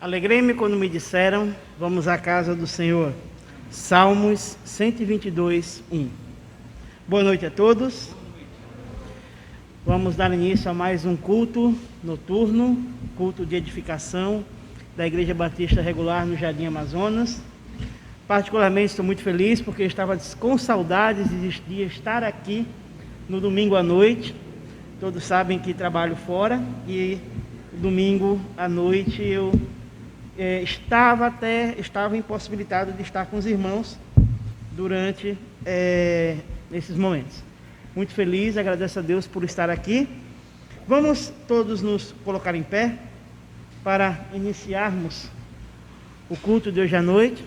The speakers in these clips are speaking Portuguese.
Alegrei-me quando me disseram, vamos à casa do Senhor. Salmos 122, 1. Boa noite a todos. Vamos dar início a mais um culto noturno, culto de edificação da Igreja Batista Regular no Jardim Amazonas. Particularmente estou muito feliz porque eu estava com saudades de estar aqui no domingo à noite. Todos sabem que trabalho fora e domingo à noite eu estava impossibilitado de estar com os irmãos durante esses momentos. Muito feliz, agradeço a Deus por estar aqui. Vamos todos nos colocar em pé para iniciarmos o culto de hoje à noite.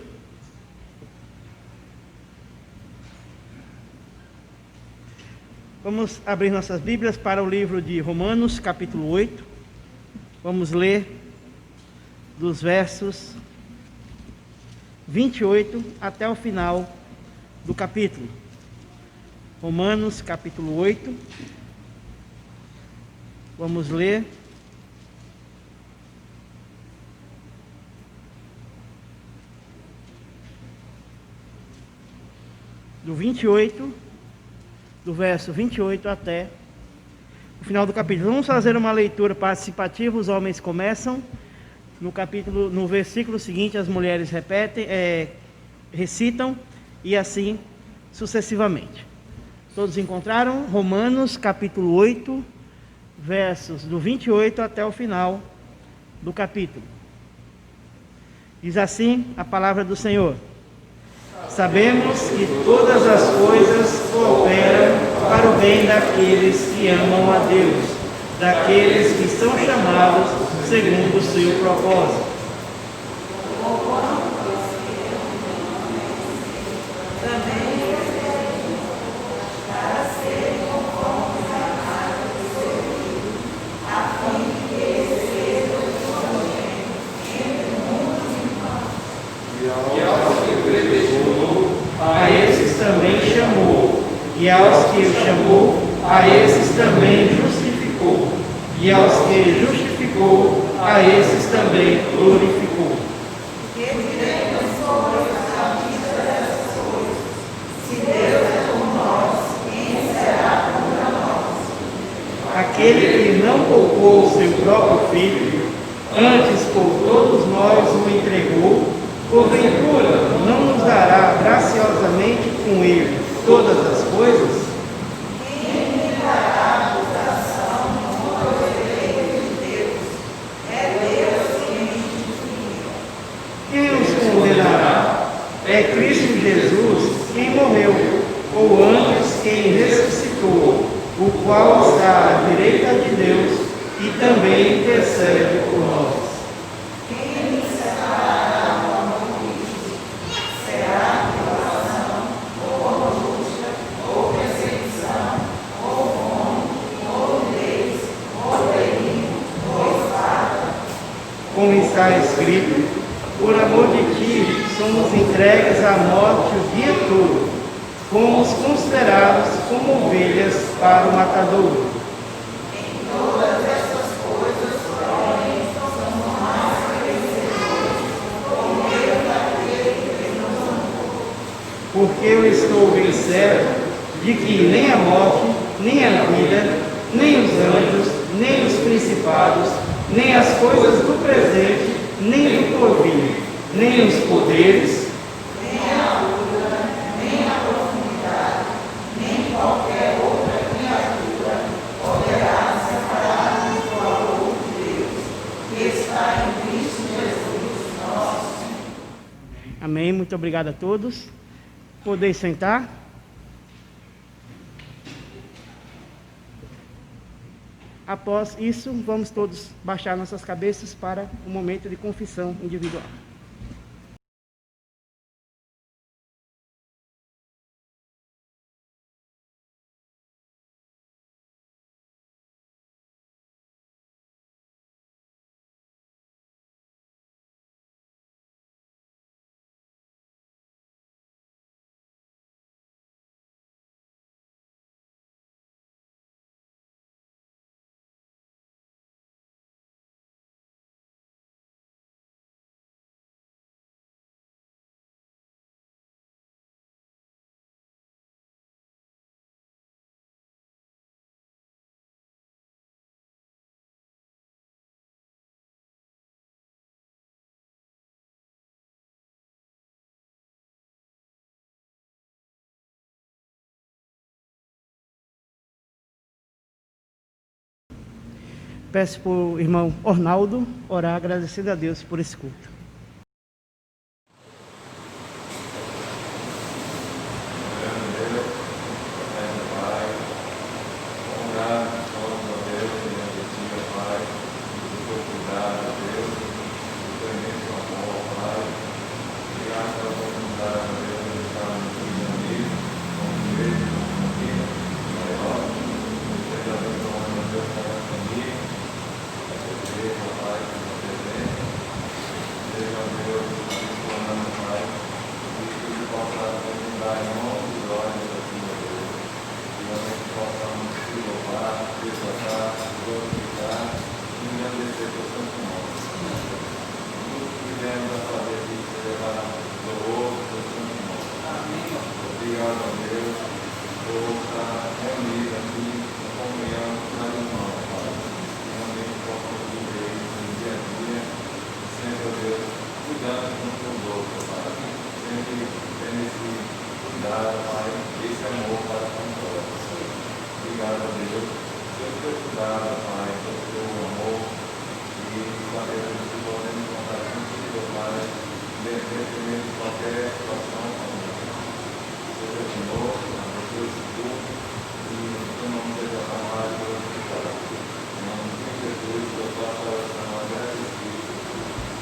Vamos abrir nossas Bíblias para o livro de Romanos, capítulo 8. Vamos ler dos versos 28 até o final do capítulo. Romanos, capítulo 8. Vamos ler do verso 28 até o final do capítulo. Vamos fazer uma leitura participativa. Os homens começam. No versículo seguinte, as mulheres recitam, e assim sucessivamente. Todos encontraram? Romanos, capítulo 8, versos do 28 até o final do capítulo. Diz assim a palavra do Senhor: Sabemos que todas as coisas cooperam para o bem daqueles que amam a Deus, daqueles que são chamados segundo o seu propósito. A esses também chamou, e aos que chamou, a esses também justificou, e aos que justificou, a esses também glorificou. Aquele que não poupou seu próprio filho, antes por todos nós o entregou, porventura não nos dará graciosamente com ele todas as coisas? Quem me dará acusação contra os eleitos de Deus? É Deus quem me justifica. Quem os condenará? É Cristo Jesus quem morreu, ou antes quem ressuscitou, o qual está à direita de Deus e também intercede por nós. Como está escrito, por amor de ti somos entregues à morte o dia todo, fomos considerados como ovelhas para o matadouro. Em todas essas coisas, porém, somos mais vencedores por meio daquele que nos amou. Porque eu estou bem certo de que nem a morte, nem a vida, nem os anjos, nem os principados, nem as coisas do presente, nem do porvir, nem os poderes, nem a altura, nem a profundidade, nem qualquer outra criatura poderá separar-nos do amor de Deus, que está em Cristo Jesus, nosso Senhor. Amém. Muito obrigado a todos. Podeis sentar. Após isso, vamos todos baixar nossas cabeças para um momento de confissão individual. Peço para o irmão Ornaldo orar, agradecendo a Deus por esse culto.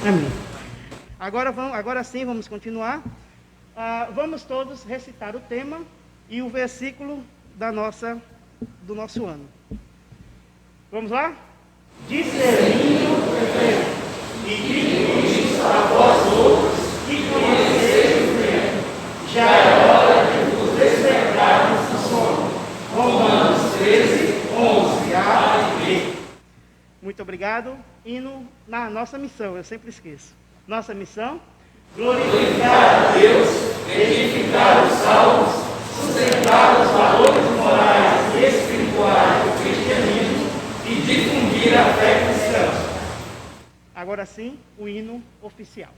Amém. Agora sim, vamos continuar. Vamos todos recitar o tema e o versículo do nosso ano. Vamos lá? Discernindo e digo a vós outros que conheceis o tempo. Já é hora de vos despertarmos do sono. Romanos 13, 11 a e B. Muito obrigado. Hino na nossa missão, eu sempre esqueço. Nossa missão: glorificar a Deus, edificar os salvos, sustentar os valores morais e espirituais do cristianismo e difundir a fé cristã. Agora sim, o hino oficial.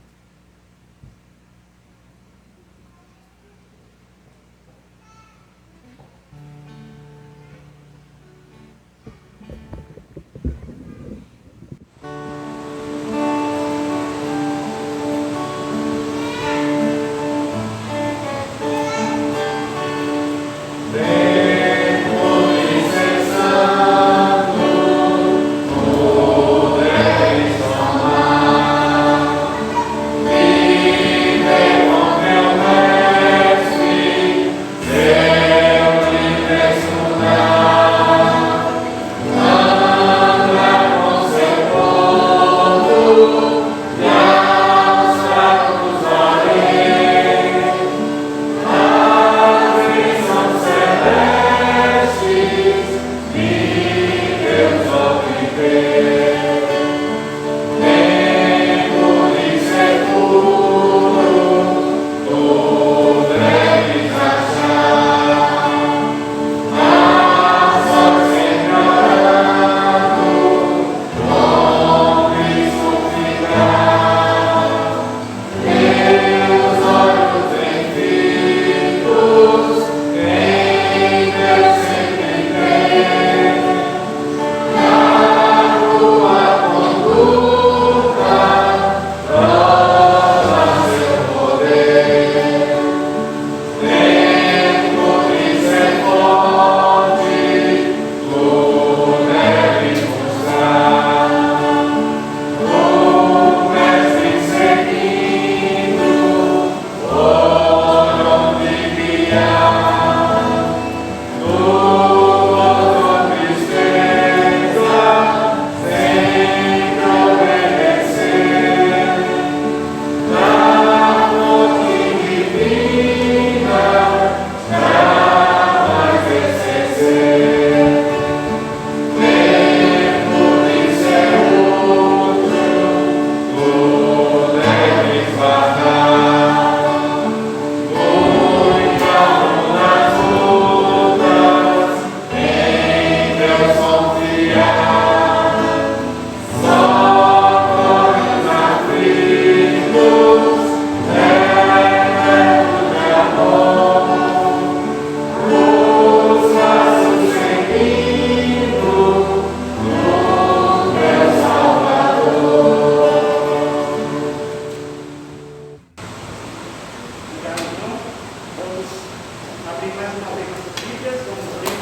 abrir mais uma vez as Bíblias, vamos ler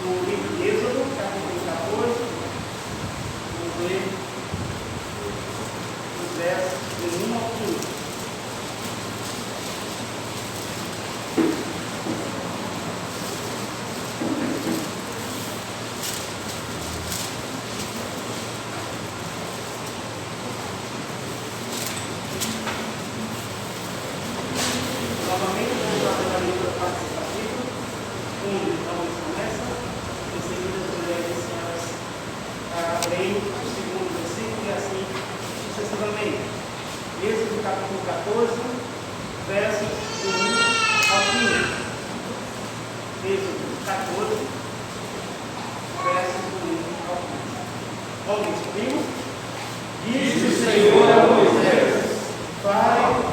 no livro de Êxodo, capítulo 14, vamos ler os versos de 1 ao 15. Novamente, vamos lá pela leitura participativa, onde talvez começa, em seguida as mulheres e senhoras leem o segundo versículo e assim sucessivamente. Êxodo capítulo 14, versos de 1 ao 15. Êxodo 14, versos de 1 ao 15. Vamos explicar? Disse o Senhor a Moisés: Fale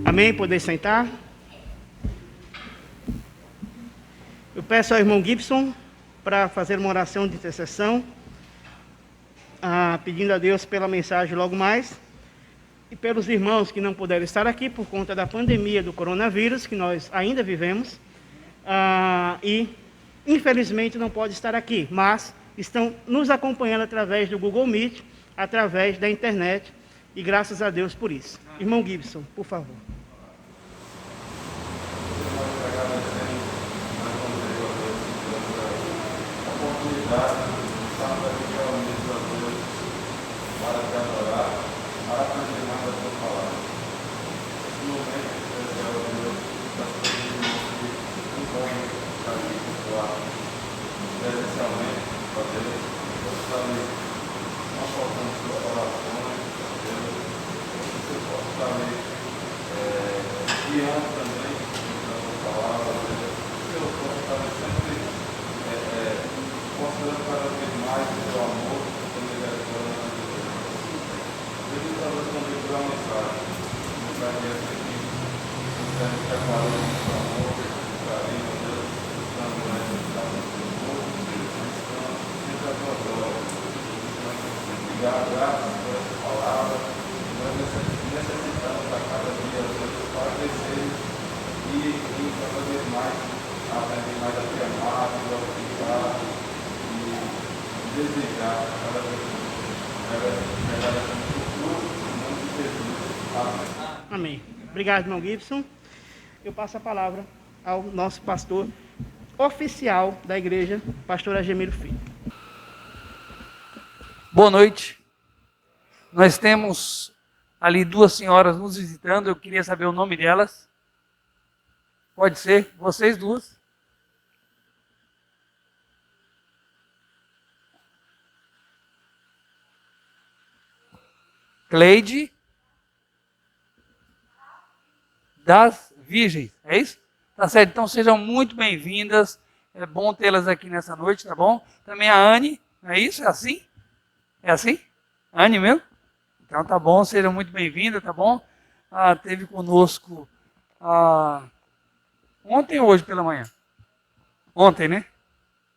Amém? Poder sentar. Eu peço ao irmão Gibson para fazer uma oração de intercessão, pedindo a Deus pela mensagem logo mais, e pelos irmãos que não puderam estar aqui por conta da pandemia do coronavírus, que nós ainda vivemos, e infelizmente não pode estar aqui, mas estão nos acompanhando através do Google Meet, através da internet, e graças a Deus por isso. Irmão Gibson, por favor. Para te adorar, para confirmar a tua palavra. Esse momento especial, Deus, das coisas que não podem estar aqui pessoal, presencialmente, ó Deus, você sabe, não faltando suas orações, ó Deus, você possa estar ali guiando também a tua palavra, Deus, que eu possa estar sempre mostrando cada vez mais o teu amor, o teu misericórdia. Deus está respondendo por uma mensagem. A mensagem é essa aqui. Você está preparando o seu amor, o seu carinho, Deus, estando na necessidade do seu povo, estando sempre a tua glória. Obrigado, graças por essa palavra. Nós necessitamos a cada dia, Deus, para crescer e cada vez mais aprender mais a te amar, a te glorificar e desejar cada vez mais. Amém. Obrigado, irmão Gibson. Eu passo a palavra ao nosso pastor oficial da igreja, pastor Agemiro Filho. Boa noite. Nós temos ali duas senhoras nos visitando. Eu queria saber o nome delas. Pode ser? Vocês duas? Cleide das Virgens, é isso? Tá certo, então sejam muito bem-vindas, é bom tê-las aqui nessa noite, tá bom? Também a Anne, não é isso? É assim? É assim? Anne mesmo? Então tá bom, sejam muito bem-vindas, tá bom? Teve conosco ontem ou hoje pela manhã? Ontem, né?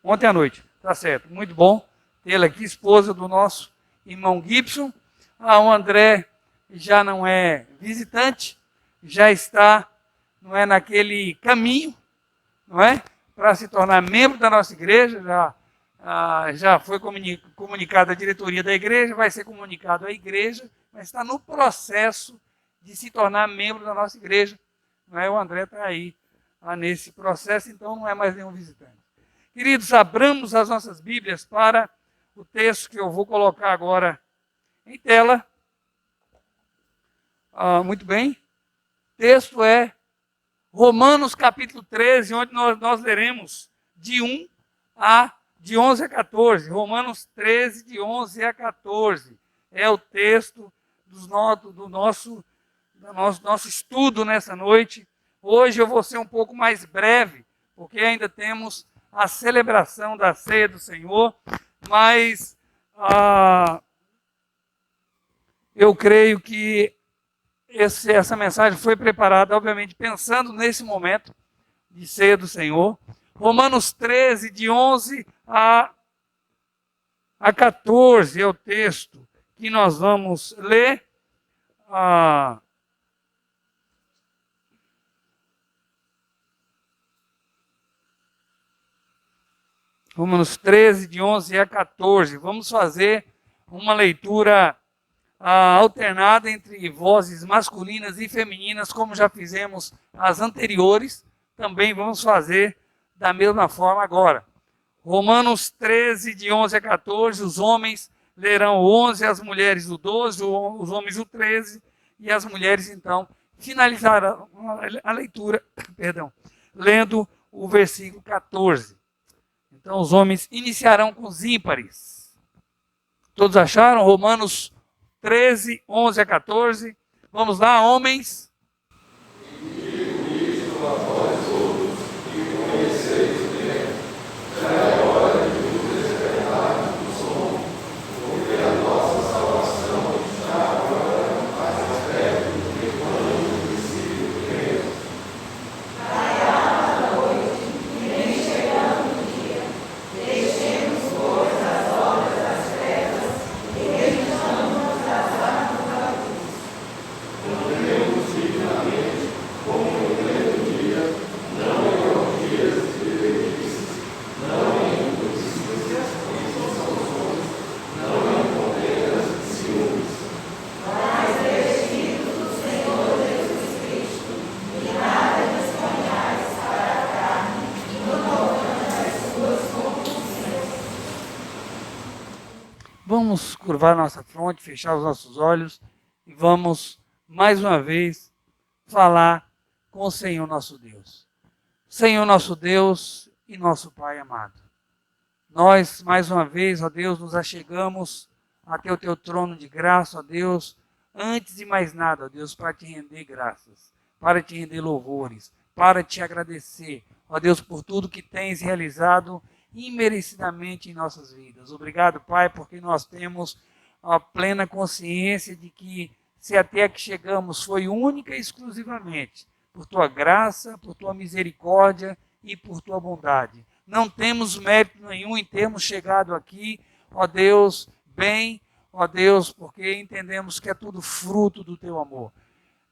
Ontem à noite, tá certo, muito bom tê-la aqui, esposa do nosso irmão Gibson. O André já não é visitante, já está, não é, naquele caminho, não é, para se tornar membro da nossa igreja, já já foi comunicado à diretoria da igreja, vai ser comunicado à igreja, mas está no processo de se tornar membro da nossa igreja. Não é? O André está aí nesse processo, então não é mais nenhum visitante. Queridos, abramos as nossas Bíblias para o texto que eu vou colocar agora em tela. Muito bem. O texto é Romanos capítulo 13, onde nós leremos de 11 a 14. Romanos 13, de 11 a 14. É o texto do nosso estudo nessa noite. Hoje eu vou ser um pouco mais breve, porque ainda temos a celebração da ceia do Senhor, mas eu creio que essa mensagem foi preparada, obviamente, pensando nesse momento de ceia do Senhor. Romanos 13, de 11 a 14 é o texto que nós vamos ler. Romanos 13, de 11 a 14. Vamos fazer uma leitura alternada entre vozes masculinas e femininas, como já fizemos as anteriores. Também vamos fazer da mesma forma agora. Romanos 13, de 11 a 14. Os homens lerão o 11, as mulheres o 12, os homens o 13, e as mulheres, então, finalizarão a leitura, lendo o versículo 14. Então, os homens iniciarão com os ímpares. Todos acharam? Romanos 13, 11 a 14. Vamos lá, homens. Vamos curvar nossa fronte, fechar os nossos olhos e vamos, mais uma vez, falar com o Senhor nosso Deus. Senhor nosso Deus e nosso Pai amado. Nós, mais uma vez, ó Deus, nos achegamos até o Teu trono de graça, ó Deus, antes de mais nada, ó Deus, para Te render graças, para Te render louvores, para Te agradecer, ó Deus, por tudo que Tens realizado imerecidamente em nossas vidas. Obrigado, Pai, porque nós temos a plena consciência de que se até aqui chegamos foi única e exclusivamente por Tua graça, por Tua misericórdia e por Tua bondade. Não temos mérito nenhum em termos chegado aqui, ó Deus, bem, ó Deus, porque entendemos que é tudo fruto do Teu amor.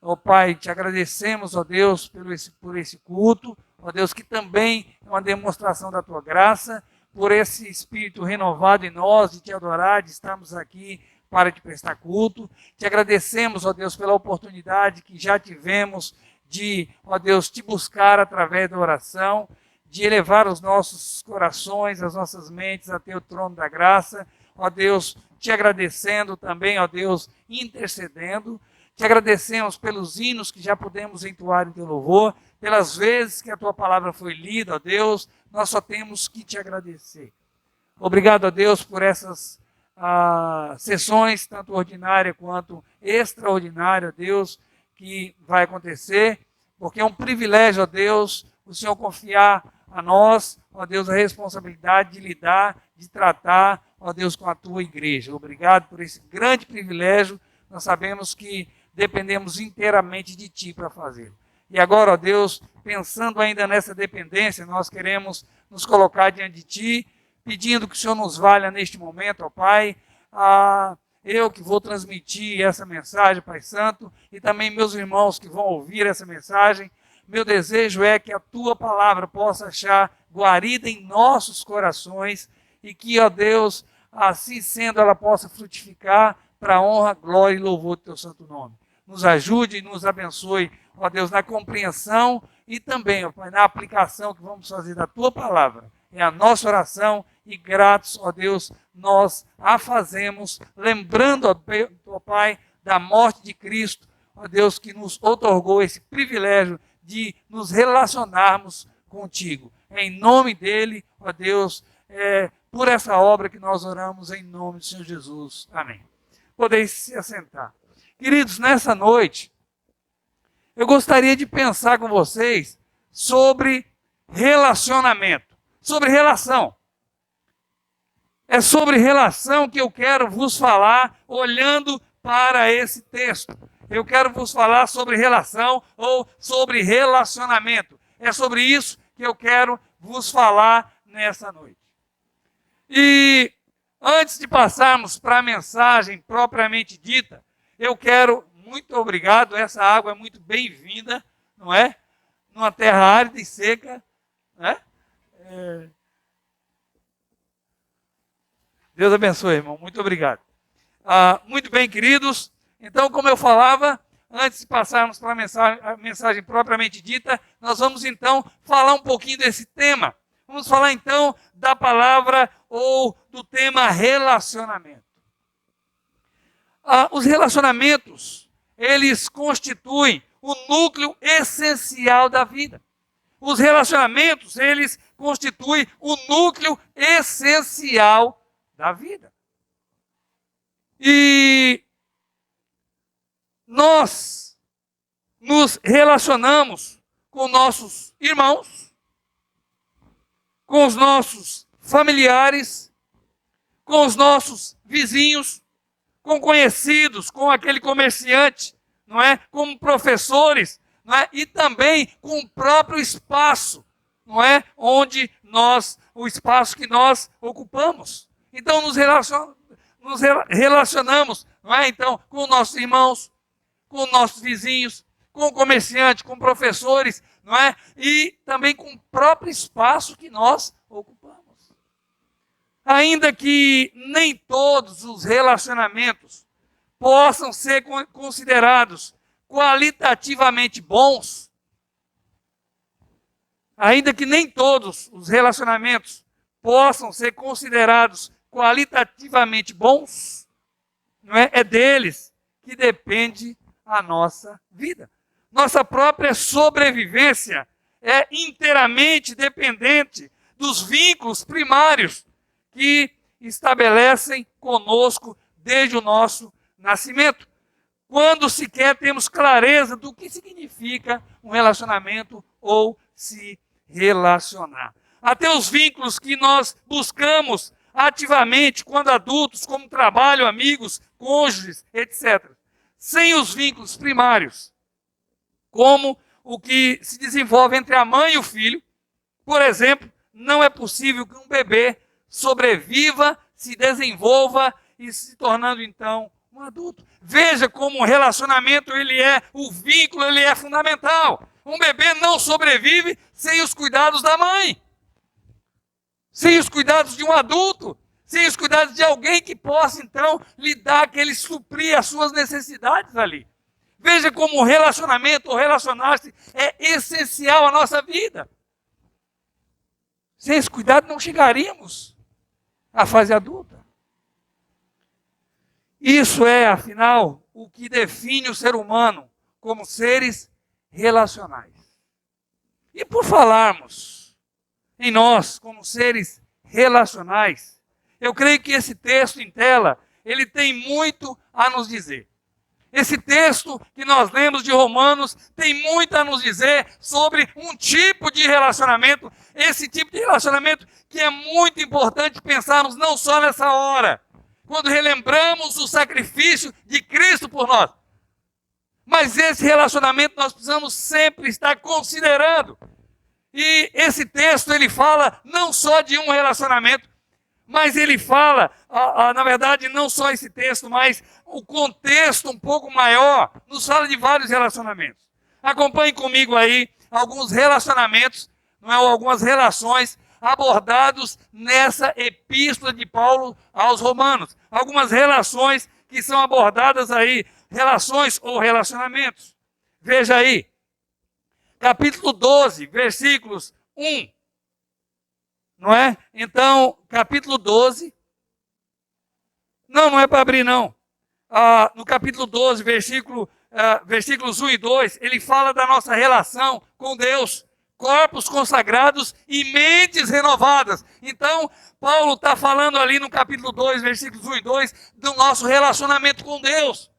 Ó Pai, Te agradecemos, ó Deus, por esse culto, ó Deus, que também é uma demonstração da Tua graça, por esse espírito renovado em nós, de Te adorar, de estarmos aqui para Te prestar culto. Te agradecemos, ó Deus, pela oportunidade que já tivemos de, ó Deus, Te buscar através da oração, de elevar os nossos corações, as nossas mentes até o trono da graça. Ó Deus, Te agradecendo também, ó Deus, intercedendo. Te agradecemos pelos hinos que já pudemos entoar em Teu louvor, pelas vezes que a Tua palavra foi lida, ó Deus, nós só temos que Te agradecer. Obrigado, ó Deus, por essas sessões, tanto ordinária quanto extraordinária, ó Deus, que vai acontecer, porque é um privilégio, ó Deus, o Senhor confiar a nós, ó Deus, a responsabilidade de lidar, de tratar, ó Deus, com a Tua igreja. Obrigado por esse grande privilégio. Nós sabemos que dependemos inteiramente de Ti para fazê-lo. E agora, ó Deus, pensando ainda nessa dependência, nós queremos nos colocar diante de Ti, pedindo que o Senhor nos valha neste momento, ó Pai. Eu que vou transmitir essa mensagem, Pai Santo, e também meus irmãos que vão ouvir essa mensagem. Meu desejo é que a Tua palavra possa achar guarida em nossos corações, e que, ó Deus, assim sendo, ela possa frutificar para a honra, glória e louvor do teu santo nome. Nos ajude e nos abençoe, ó Deus, na compreensão e também, ó Pai, na aplicação que vamos fazer da tua palavra. É a nossa oração e gratos, ó Deus, nós a fazemos, lembrando, ó Pai, da morte de Cristo, ó Deus, que nos outorgou esse privilégio de nos relacionarmos contigo. Em nome dele, ó Deus, por essa obra que nós oramos em nome do Senhor Jesus. Amém. Podeis se assentar. Queridos, nessa noite, eu gostaria de pensar com vocês sobre relacionamento, sobre relação. É sobre relação que eu quero vos falar, olhando para esse texto. Eu quero vos falar sobre relação ou sobre relacionamento. É sobre isso que eu quero vos falar nessa noite. E antes de passarmos para a mensagem propriamente dita, eu quero, muito obrigado, essa água é muito bem-vinda, não é? Numa terra árida e seca, né? Deus abençoe, irmão, muito obrigado. Muito bem, queridos, então, como eu falava, antes de passarmos para a mensagem propriamente dita, nós vamos então falar um pouquinho desse tema. Vamos falar então da palavra ou do tema relacionamento. Os relacionamentos, eles constituem o núcleo essencial da vida. Os relacionamentos, eles constituem o núcleo essencial da vida. E nós nos relacionamos com nossos irmãos, com os nossos familiares, com os nossos vizinhos, com conhecidos, com aquele comerciante, não é? Com professores, não é? E também com o próprio espaço, não é? O espaço que nós ocupamos. Então nos relacionamos, não é? Então, com nossos irmãos, com nossos vizinhos, com o comerciante, com professores, não é? E também com o próprio espaço que nós ocupamos. Ainda que nem todos os relacionamentos possam ser considerados qualitativamente bons, ainda que nem todos os relacionamentos possam ser considerados qualitativamente bons, não é? É deles que depende a nossa vida. Nossa própria sobrevivência é inteiramente dependente dos vínculos primários que estabelecem conosco desde o nosso nascimento. Quando sequer temos clareza do que significa um relacionamento ou se relacionar. Até os vínculos que nós buscamos ativamente quando adultos, como trabalho, amigos, cônjuges, etc. Sem os vínculos primários, como o que se desenvolve entre a mãe e o filho, por exemplo, não é possível que um bebê sobreviva, se desenvolva e se tornando então um adulto. Veja como o relacionamento, o vínculo, ele é fundamental. Um bebê não sobrevive sem os cuidados da mãe, sem os cuidados de um adulto, sem os cuidados de alguém que possa então lhe dar suprir as suas necessidades ali. Veja como o relacionamento, o relacionar-se é essencial à nossa vida. Sem esse cuidado não chegaríamos à fase adulta. Isso é, afinal, o que define o ser humano como seres relacionais. E por falarmos em nós como seres relacionais, eu creio que esse texto em tela, ele tem muito a nos dizer. Esse texto que nós lemos de Romanos tem muito a nos dizer sobre um tipo de relacionamento, esse tipo de relacionamento que é muito importante pensarmos não só nessa hora, quando relembramos o sacrifício de Cristo por nós, mas esse relacionamento nós precisamos sempre estar considerando. E esse texto ele fala não só de um relacionamento, mas ele fala, na verdade, não só esse texto, mas o contexto um pouco maior, nos fala de vários relacionamentos. Acompanhe comigo aí alguns relacionamentos, não é, algumas relações abordados nessa epístola de Paulo aos Romanos. Algumas relações que são abordadas aí, relações ou relacionamentos. Veja aí, capítulo 12, versículos 1. Não é? Então, capítulo 12. Não é para abrir, não. No capítulo 12, versículos 1 e 2, ele fala da nossa relação com Deus. Corpos consagrados e mentes renovadas. Então, Paulo está falando ali no capítulo 2, versículos 1 e 2, do nosso relacionamento com Deus.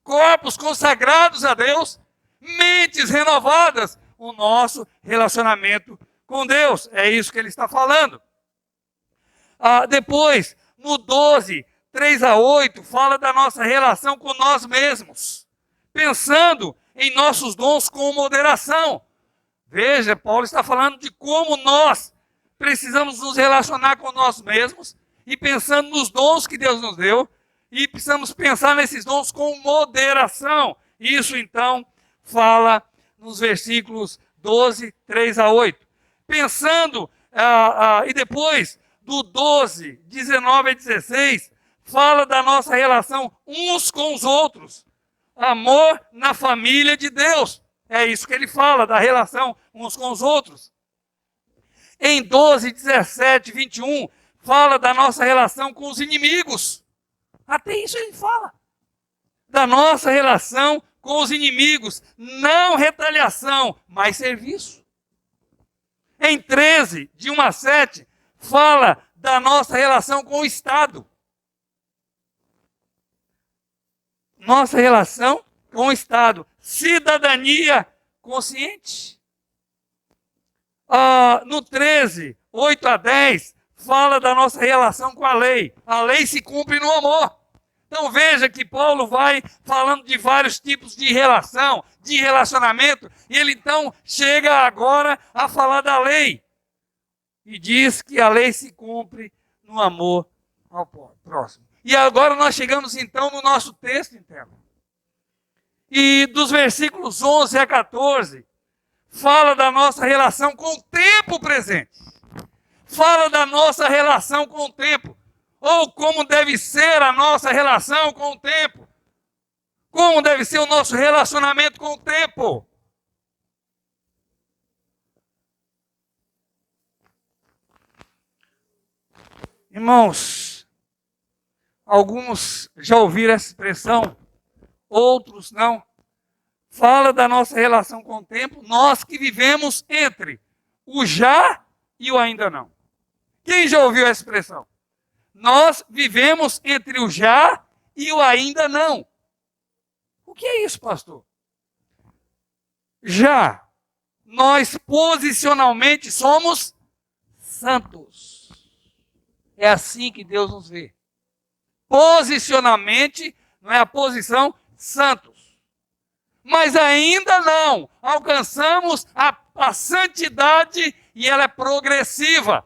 Corpos consagrados a Deus, mentes renovadas, o nosso relacionamento com Deus. É isso que ele está falando. Depois, no 12, 3 a 8, fala da nossa relação com nós mesmos, pensando em nossos dons com moderação. Veja, Paulo está falando de como nós precisamos nos relacionar com nós mesmos e pensando nos dons que Deus nos deu, e precisamos pensar nesses dons com moderação. Isso, então, fala nos versículos 12, 3 a 8. Pensando, e depois, do 12, 19 a 16, fala da nossa relação uns com os outros. Amor na família de Deus. É isso que ele fala, da relação uns com os outros. Em 12, 17, 21, fala da nossa relação com os inimigos. Até isso ele fala. Da nossa relação com os inimigos. Não retaliação, mas serviço. Em 13, de 1 a 7, fala da nossa relação com o Estado. Nossa relação com o Estado. Cidadania consciente. No 13, 8 a 10, fala da nossa relação com a lei. A lei se cumpre no amor. Então veja que Paulo vai falando de vários tipos de relação, de relacionamento, e ele então chega agora a falar da lei. E diz que a lei se cumpre no amor ao próximo. E agora nós chegamos então no nosso texto interno. E dos versículos 11 a 14, fala da nossa relação com o tempo presente. Fala da nossa relação com o tempo. Ou como deve ser a nossa relação com o tempo. Como deve ser o nosso relacionamento com o tempo. Irmãos, alguns já ouviram essa expressão, outros não. Fala da nossa relação com o tempo, nós que vivemos entre o já e o ainda não. Quem já ouviu essa expressão? Nós vivemos entre o já e o ainda não. O que é isso, pastor? Já, nós posicionalmente somos santos. É assim que Deus nos vê. Posicionalmente, não é a posição, santos. Mas ainda não alcançamos a santidade e ela é progressiva.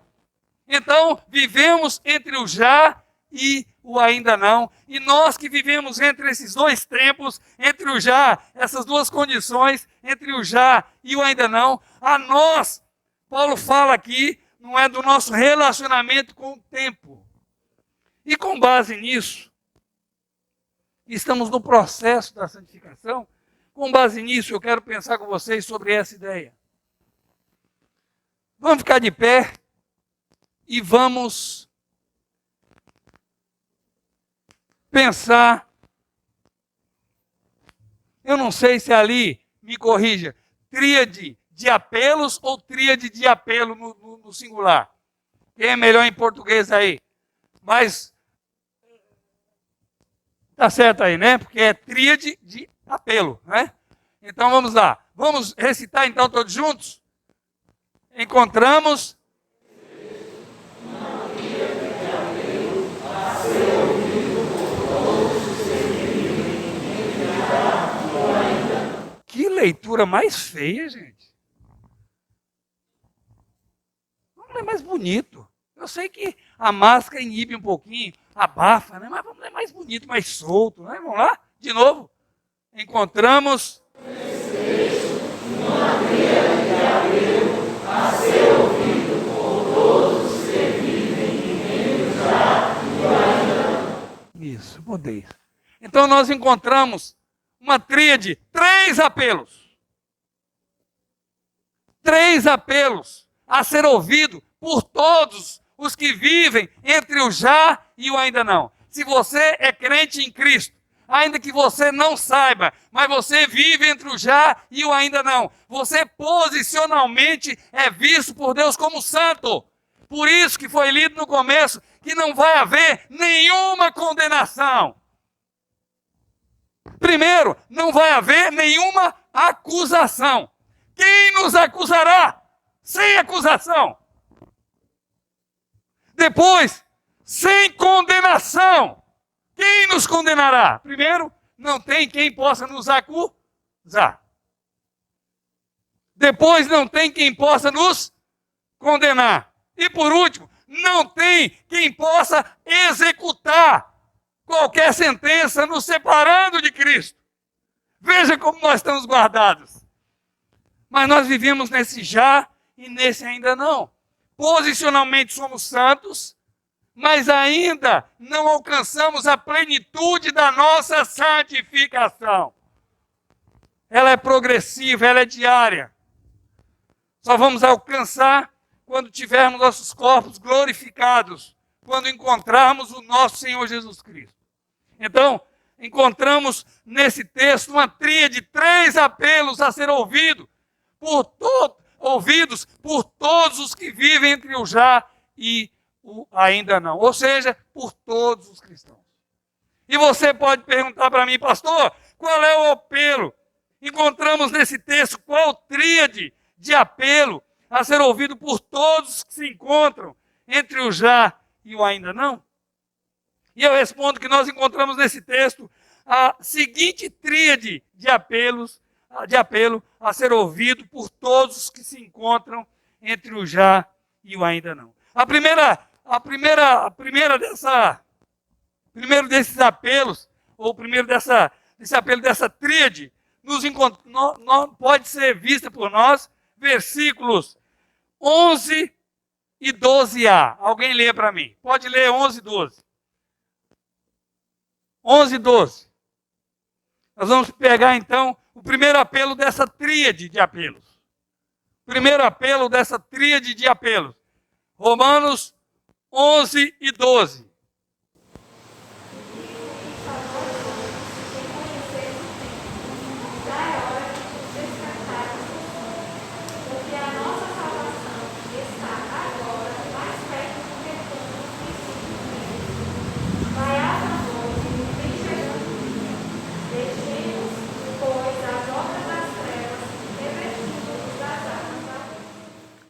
Então, vivemos entre o já e o ainda não. E nós que vivemos entre esses dois tempos, entre o já, essas duas condições, entre o já e o ainda não, a nós, Paulo fala aqui, não é do nosso relacionamento com o tempo. E com base nisso, estamos no processo da santificação. Com base nisso, eu quero pensar com vocês sobre essa ideia. Vamos ficar de pé e vamos pensar. Eu não sei se ali, me corrija, tríade de apelos ou tríade de apelo no singular. Quem é melhor em português aí? Mas tá certo aí, né? Porque é tríade de apelo, né? Então vamos lá. Vamos recitar então todos juntos? Encontramos que leitura mais feia, gente. Vamos ler mais bonito. Eu sei que a máscara inibe um pouquinho, abafa, né? Mas vamos ler mais bonito, mais solto, né? Vamos lá? De novo. Encontramos uma tríade de apelo a ser ouvido por todos podeis. Então nós encontramos uma tríade, 3 apelos. 3 apelos a ser ouvido por todos os que vivem entre o já e o ainda não. Se você é crente em Cristo, ainda que você não saiba, mas você vive entre o já e o ainda não, você posicionalmente é visto por Deus como santo. Por isso que foi lido no começo que não vai haver nenhuma condenação. Primeiro, não vai haver nenhuma acusação. Quem nos acusará? Sem acusação. Depois, sem condenação. Quem nos condenará? Primeiro, não tem quem possa nos acusar. Depois, não tem quem possa nos condenar. E por último, não tem quem possa executar qualquer sentença nos separando de Cristo. Veja como nós estamos guardados. Mas nós vivemos nesse já e nesse ainda não. Posicionalmente somos santos, mas ainda não alcançamos a plenitude da nossa santificação. Ela é progressiva, ela é diária. Só vamos alcançar quando tivermos nossos corpos glorificados, quando encontrarmos o nosso Senhor Jesus Cristo. Então, encontramos nesse texto uma tríade, 3 apelos a ser ouvidos por todos os que vivem entre o já e o ainda não. Ou seja, por todos os cristãos. E você pode perguntar para mim, pastor, qual é o apelo? Encontramos nesse texto qual tríade de apelo a ser ouvido por todos que se encontram entre o já e o ainda não? E eu respondo que nós encontramos nesse texto a seguinte tríade de apelo a ser ouvido por todos os que se encontram entre o já e o ainda não. Primeiro desses apelos, ou desse apelo dessa tríade, pode ser vista por nós, versículos 11 e 12a. Alguém lê para mim. Pode ler 11 e 12. 11 e 12. Nós vamos pegar então o primeiro apelo dessa tríade de apelos. Primeiro apelo dessa tríade de apelos. Romanos 11 e 12.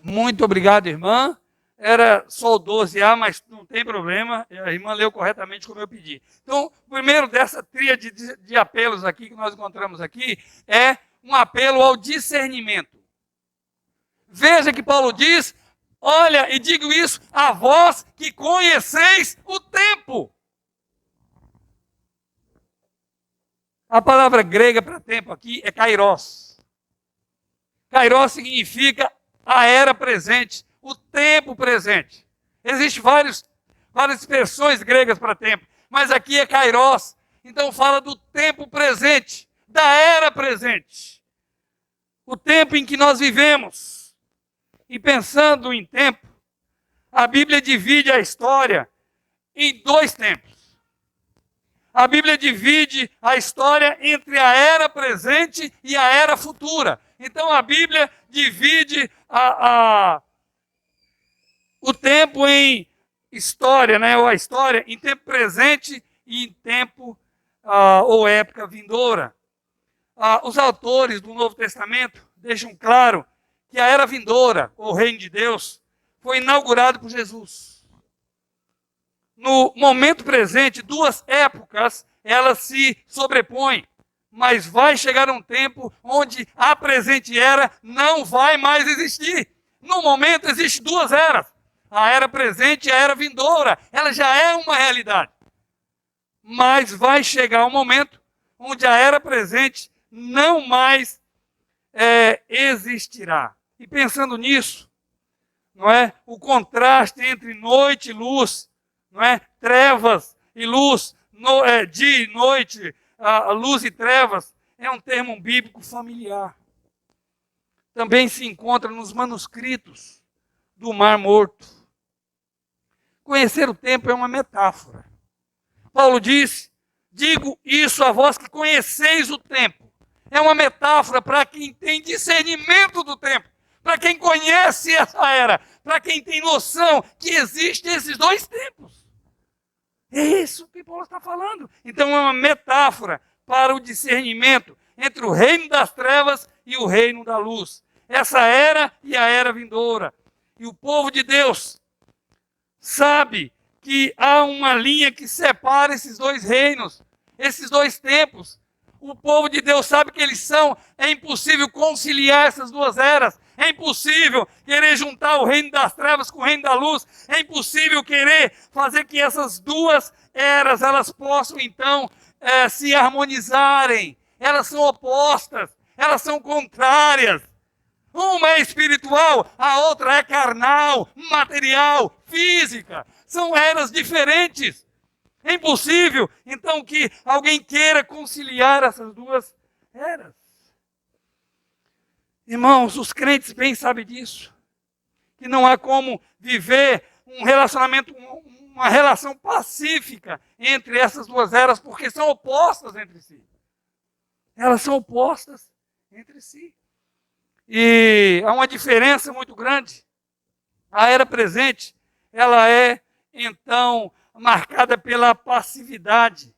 Muito obrigado, irmã. Era só o 12A, mas não tem problema. A irmã leu corretamente como eu pedi. Então, o primeiro dessa tríade de apelos aqui que nós encontramos aqui é um apelo ao discernimento. Veja que Paulo diz, olha, e digo isso a vós que conheceis o tempo. A palavra grega para tempo aqui é kairos. Kairos significa a era presente, o tempo presente. Existem várias expressões gregas para tempo, mas aqui é kairos. Então fala do tempo presente, da era presente. O tempo em que nós vivemos. E pensando em tempo, a Bíblia divide a história em 2 tempos. A Bíblia divide a história entre a era presente e a era futura. Então a Bíblia divide o tempo em história, né? Ou a história em tempo presente e em tempo ou época vindoura. Os autores do Novo Testamento deixam claro que a era vindoura, o reino de Deus, foi inaugurado por Jesus. No momento presente, 2 épocas, elas se sobrepõem. Mas vai chegar um tempo onde a presente era não vai mais existir. No momento, existem 2 eras. A era presente e a era vindoura. Ela já é uma realidade. Mas vai chegar um momento onde a era presente não mais existirá. E pensando nisso, não é? O contraste entre noite e luz, não é? Trevas e luz, dia e noite, luz e trevas, é um termo bíblico familiar. Também se encontra nos manuscritos do Mar Morto. Conhecer o tempo é uma metáfora. Paulo disse: digo isso a vós que conheceis o tempo. É uma metáfora para quem tem discernimento do tempo, para quem conhece essa era, para quem tem noção que existem esses dois tempos. É isso que Paulo está falando. Então é uma metáfora para o discernimento entre o reino das trevas e o reino da luz. Essa era e a era vindoura. E o povo de Deus sabe que há uma linha que separa esses dois reinos, esses dois tempos. O povo de Deus sabe que eles são. É impossível conciliar essas duas eras. É impossível querer juntar o reino das trevas com o reino da luz. É impossível querer fazer que essas duas eras elas possam então se harmonizarem. Elas são opostas, elas são contrárias. Uma é espiritual, a outra é carnal, material, física. São eras diferentes. É impossível, então, que alguém queira conciliar essas duas eras. Irmãos, os crentes bem sabem disso. Que não há como viver um relacionamento, uma relação pacífica entre essas duas eras, porque são opostas entre si. Elas são opostas entre si. E há uma diferença muito grande. A era presente, ela é, então, marcada pela passividade,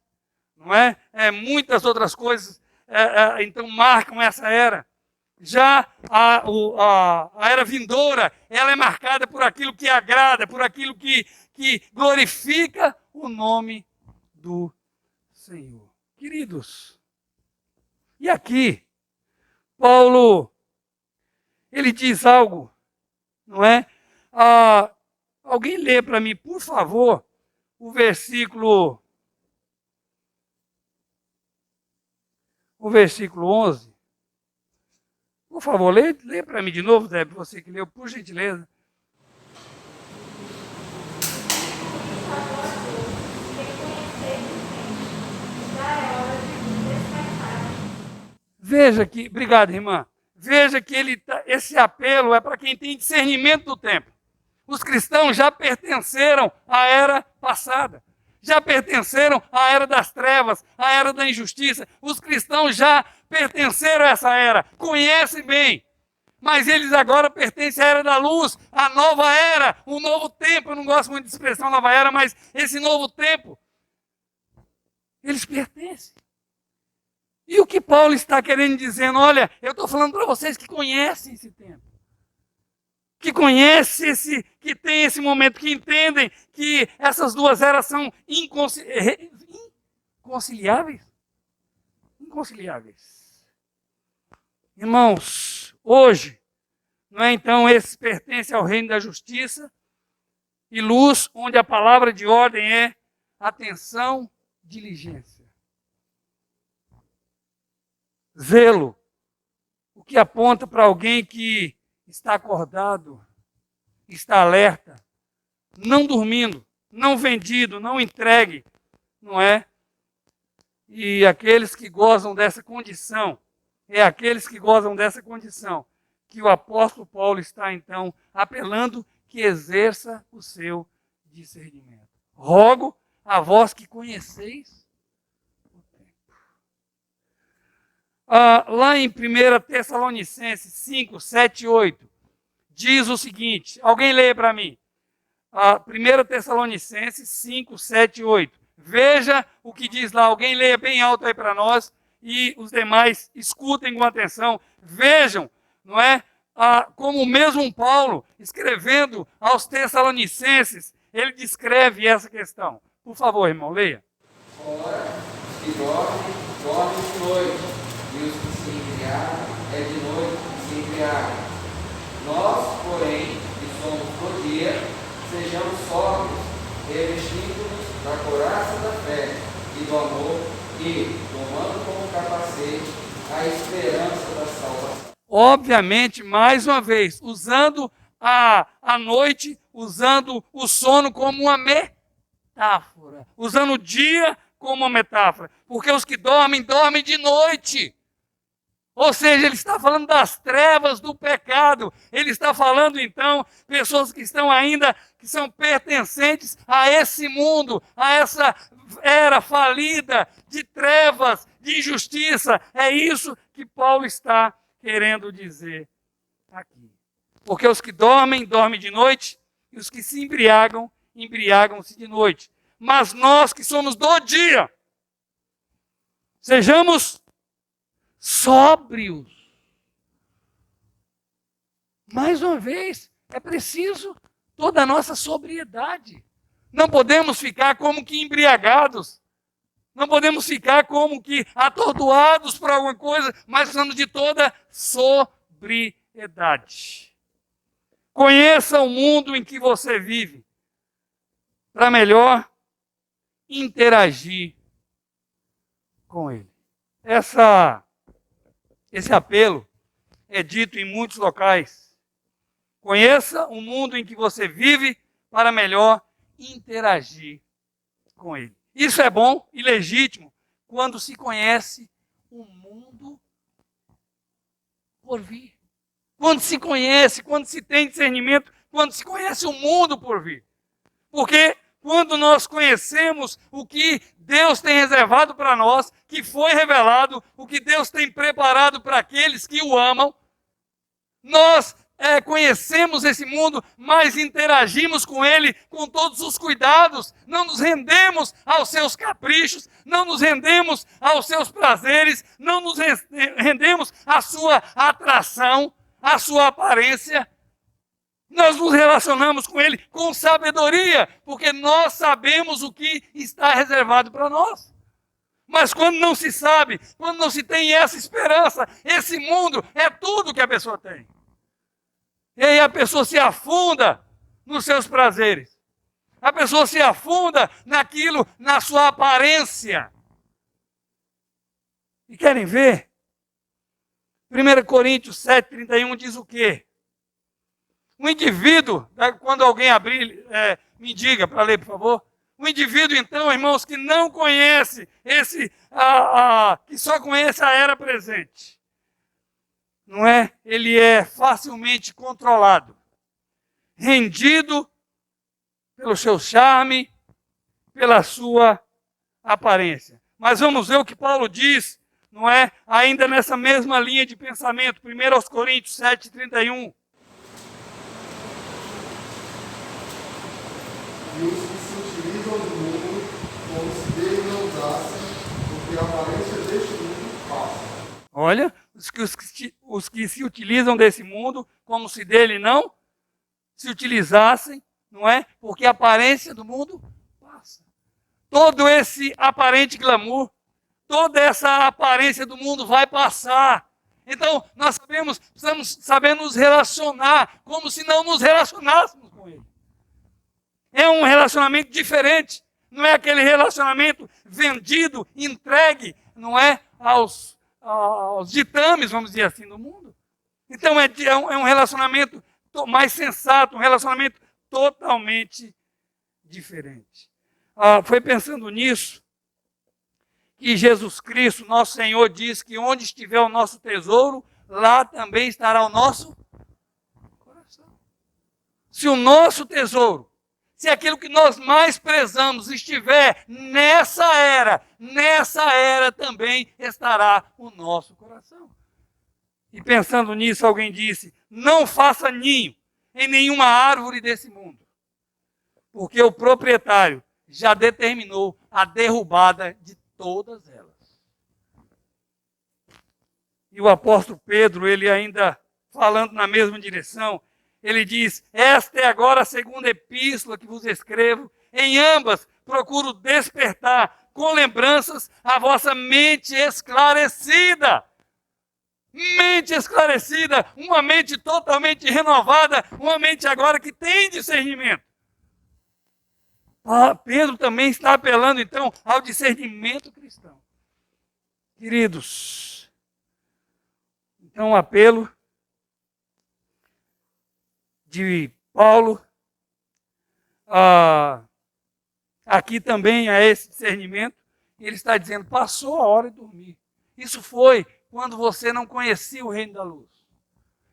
não é? Muitas outras coisas, então, marcam essa era. Já a era vindoura, ela é marcada por aquilo que agrada, por aquilo que glorifica o nome do Senhor. Queridos, e aqui, Paulo, ele diz algo, não é? Alguém lê para mim, por favor, o versículo 11. Por favor, lê para mim de novo, Débora, você que leu, por gentileza. Veja que, obrigado, irmã. Veja que esse apelo é para quem tem discernimento do tempo. Os cristãos já pertenceram à era passada. Já pertenceram à era das trevas, à era da injustiça. Os cristãos já pertenceram a essa era, conhecem bem. Mas eles agora pertencem à era da luz, à nova era, o novo tempo. Eu não gosto muito de expressão nova era, mas esse novo tempo, eles pertencem. E o que Paulo está querendo dizendo? Olha, eu estou falando para vocês que conhecem esse tempo. Que conhecem que tem esse momento, que entendem que essas duas eras são inconciliáveis. Inconciliáveis. Irmãos, hoje, não é então, esses pertencem ao reino da justiça e luz, onde a palavra de ordem é atenção, diligência. Zelo, o que aponta para alguém que está acordado, está alerta, não dormindo, não vendido, não entregue, não é? E aqueles que gozam dessa condição, que o apóstolo Paulo está então apelando que exerça o seu discernimento. Rogo a vós que conheceis o tempo. Lá em 1 Tessalonicenses 5, 7 e 8, diz o seguinte, alguém lê para mim. 1 Tessalonicenses 5, 7 e 8. Veja o que diz lá, alguém leia bem alto aí para nós e os demais escutem com atenção. Vejam, não é? Como mesmo Paulo, escrevendo aos Tessalonicenses, ele descreve essa questão. Por favor, irmão, leia. Ora, os que dormem de noite, e os que se embriagam, é de noite que se embriagam. Nós, porém, que somos do dia, sejamos sóbrios, revestindo-nos da couraça da fé e do amor, e, tomando como capacete a esperança da salvação. Obviamente, mais uma vez, usando a noite, usando o sono como uma metáfora, usando o dia como uma metáfora, porque os que dormem, dormem de noite. Ou seja, ele está falando das trevas do pecado. Ele está falando, então, pessoas que estão ainda, que são pertencentes a esse mundo, a essa era falida de trevas, de injustiça. É isso que Paulo está querendo dizer aqui. Porque os que dormem, dormem de noite, e os que se embriagam, embriagam-se de noite. Mas nós que somos do dia, sejamos sóbrios. Mais uma vez, é preciso toda a nossa sobriedade. Não podemos ficar como que embriagados. Não podemos ficar como que atordoados por alguma coisa, mas precisamos de toda sobriedade. Conheça o mundo em que você vive, para melhor interagir com ele. Esse apelo é dito em muitos locais. Conheça o mundo em que você vive para melhor interagir com ele. Isso é bom e legítimo quando se conhece o mundo por vir. Quando se conhece, quando se tem discernimento, quando se conhece o mundo por vir. Porque quando nós conhecemos o que Deus tem reservado para nós, que foi revelado, o que Deus tem preparado para aqueles que o amam, nós conhecemos esse mundo, mas interagimos com ele com todos os cuidados, não nos rendemos aos seus caprichos, não nos rendemos aos seus prazeres, não nos rendemos à sua atração, à sua aparência. Nós nos relacionamos com ele com sabedoria, porque nós sabemos o que está reservado para nós. Mas quando não se sabe, quando não se tem essa esperança, esse mundo é tudo que a pessoa tem. E aí a pessoa se afunda nos seus prazeres. A pessoa se afunda naquilo, na sua aparência. E querem ver? 1 Coríntios 7,31 diz o quê? Um indivíduo, quando alguém abrir, me diga para ler, por favor. Um indivíduo, então, irmãos, que não conhece que só conhece a era presente, não é? Ele é facilmente controlado, rendido pelo seu charme, pela sua aparência. Mas vamos ver o que Paulo diz, não é? Ainda nessa mesma linha de pensamento, 1 Coríntios 7,31. E os que se utilizam do mundo, como se dele não usassem, porque a aparência deste mundo passa. Olha, os que se utilizam desse mundo, como se dele não se utilizassem, não é? Porque a aparência do mundo passa. Todo esse aparente glamour, toda essa aparência do mundo vai passar. Então, nós precisamos saber nos relacionar, como se não nos relacionássemos com ele. É um relacionamento diferente. Não é aquele relacionamento vendido, entregue, não é? Aos ditames, vamos dizer assim, do mundo. Então é um relacionamento mais sensato, um relacionamento totalmente diferente. Foi pensando nisso que Jesus Cristo, nosso Senhor, diz que onde estiver o nosso tesouro, lá também estará o nosso coração. Se o nosso tesouro, se aquilo que nós mais prezamos estiver nessa era também estará o nosso coração. E pensando nisso, alguém disse: não faça ninho em nenhuma árvore desse mundo, porque o proprietário já determinou a derrubada de todas elas. E o apóstolo Pedro, ele ainda falando na mesma direção, ele diz: esta é agora a segunda epístola que vos escrevo. Em ambas procuro despertar com lembranças a vossa mente esclarecida. Mente esclarecida, uma mente totalmente renovada, uma mente agora que tem discernimento. Pedro também está apelando então ao discernimento cristão. Queridos, então o apelo de Paulo aqui também a esse discernimento, Ele está dizendo, passou a hora de dormir. Isso foi quando você não conhecia o reino da luz.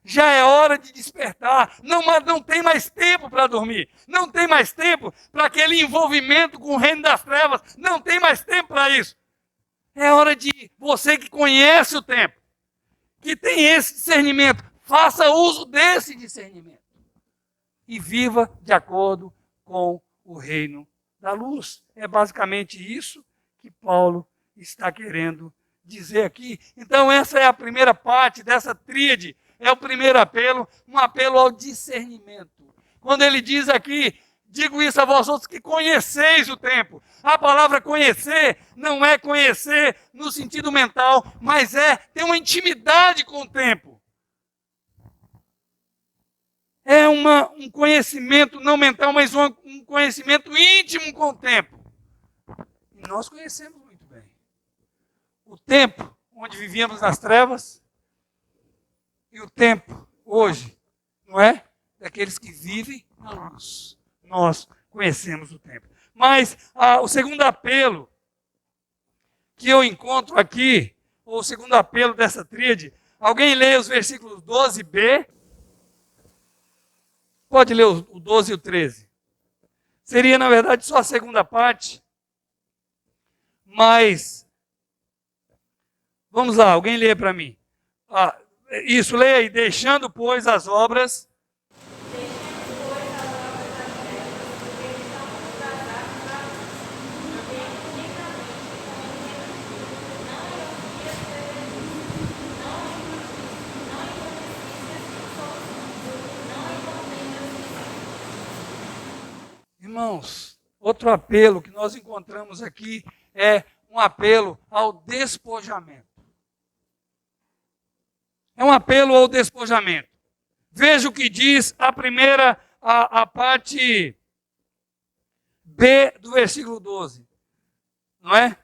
Já é hora de despertar. Não tem mais tempo para dormir. Não tem mais tempo para aquele envolvimento com o reino das trevas. Não tem mais tempo para isso. É hora de você que conhece o tempo, que tem esse discernimento, faça uso desse discernimento. E viva de acordo com o reino da luz. É basicamente isso que Paulo está querendo dizer aqui. Então essa é a primeira parte dessa tríade. É o primeiro apelo, um apelo ao discernimento. Quando ele diz aqui, digo isso a vós outros que conheceis o tempo. A palavra conhecer não é conhecer no sentido mental, mas é ter uma intimidade com o tempo. É um conhecimento não mental, mas um conhecimento íntimo com o tempo. E nós conhecemos muito bem. O tempo onde vivíamos nas trevas e o tempo hoje, não é? Daqueles que vivem na luz. Nós conhecemos o tempo. Mas o segundo apelo que eu encontro aqui, ou o segundo apelo dessa tríade, alguém lê os versículos 12b. Pode ler o 12 e o 13. Seria, na verdade, só a segunda parte. Mas, vamos lá, alguém lê para mim. Isso, leia aí. Deixando, pois, as obras... Irmãos, outro apelo que nós encontramos aqui é um apelo ao despojamento. É um apelo ao despojamento. Veja o que diz a parte B do versículo 12. Não é?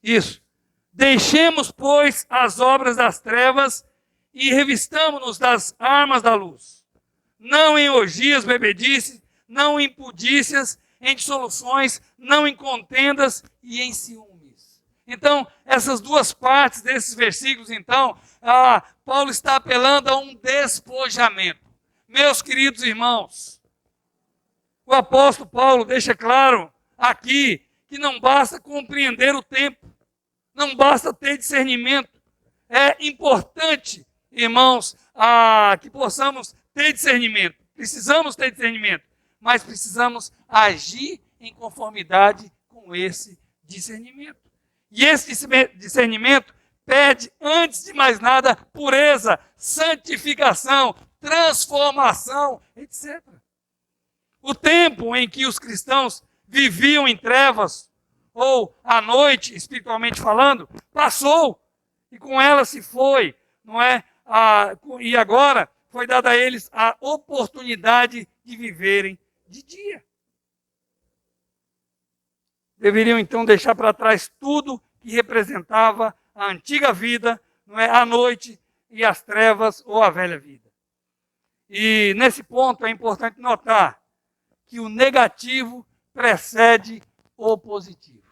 Isso. Deixemos, pois, as obras das trevas e revistamo-nos das armas da luz. Não em orgias, bebedices, não em impudícias, em dissoluções, não em contendas e em ciúmes. Então, essas duas partes desses versículos, então, Paulo está apelando a um despojamento. Meus queridos irmãos, o apóstolo Paulo deixa claro aqui que não basta compreender o tempo, não basta ter discernimento. É importante, irmãos, que possamos ter discernimento. Precisamos ter discernimento, mas precisamos agir em conformidade com esse discernimento. E esse discernimento pede, antes de mais nada, pureza, santificação, transformação, etc. O tempo em que os cristãos viviam em trevas, ou à noite, espiritualmente falando, passou, e com ela se foi, não é? E agora foi dada a eles a oportunidade de viverem de dia. Deveriam então deixar para trás tudo que representava a antiga vida, não é? A noite e as trevas ou a velha vida. E nesse ponto é importante notar que o negativo precede o positivo.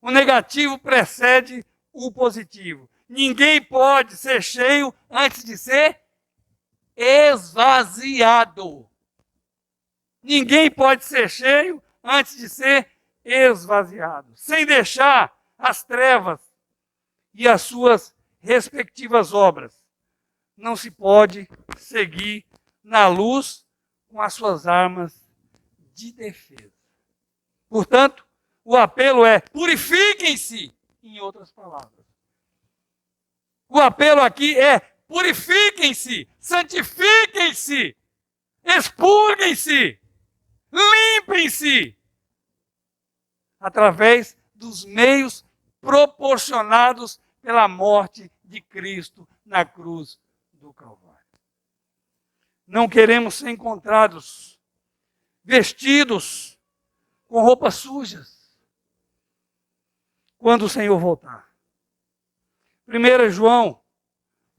O negativo precede o positivo. Ninguém pode ser cheio antes de ser esvaziado. Ninguém pode ser cheio antes de ser esvaziado. Sem deixar as trevas e as suas respectivas obras. Não se pode seguir na luz com as suas armas de defesa. Portanto, o apelo é: purifiquem-se, em outras palavras. O apelo aqui é: purifiquem-se, santifiquem-se, expurguem-se, limpem-se, através dos meios proporcionados pela morte de Cristo na cruz do Calvário. Não queremos ser encontrados vestidos com roupas sujas quando o Senhor voltar. 1 João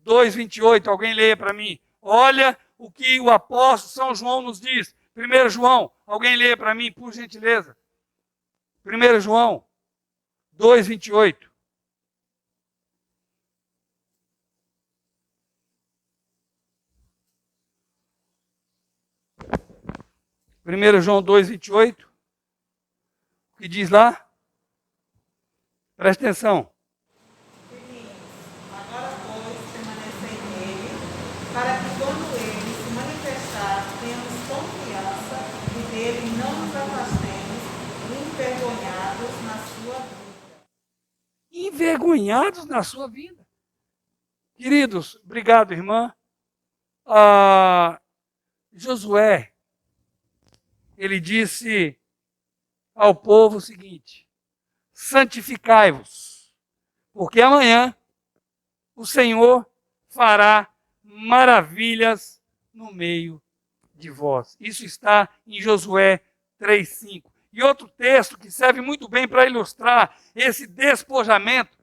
2,28, alguém leia para mim. Olha o que o apóstolo São João nos diz. 1 João, alguém leia para mim, por gentileza. 1 João 2:28. 1 João 2:28. O que diz lá? Presta atenção. Filhinhos, agora pois permanecei nele, para que quando ele se manifestar, tenhamos confiança e dele não nos afastemos, envergonhados na sua vida. Envergonhados na sua vida. Queridos, obrigado, irmã. Josué, ele disse ao povo o seguinte: santificai-vos, porque amanhã o Senhor fará maravilhas no meio de vós. Isso está em Josué 3:5. E outro texto que serve muito bem para ilustrar esse despojamento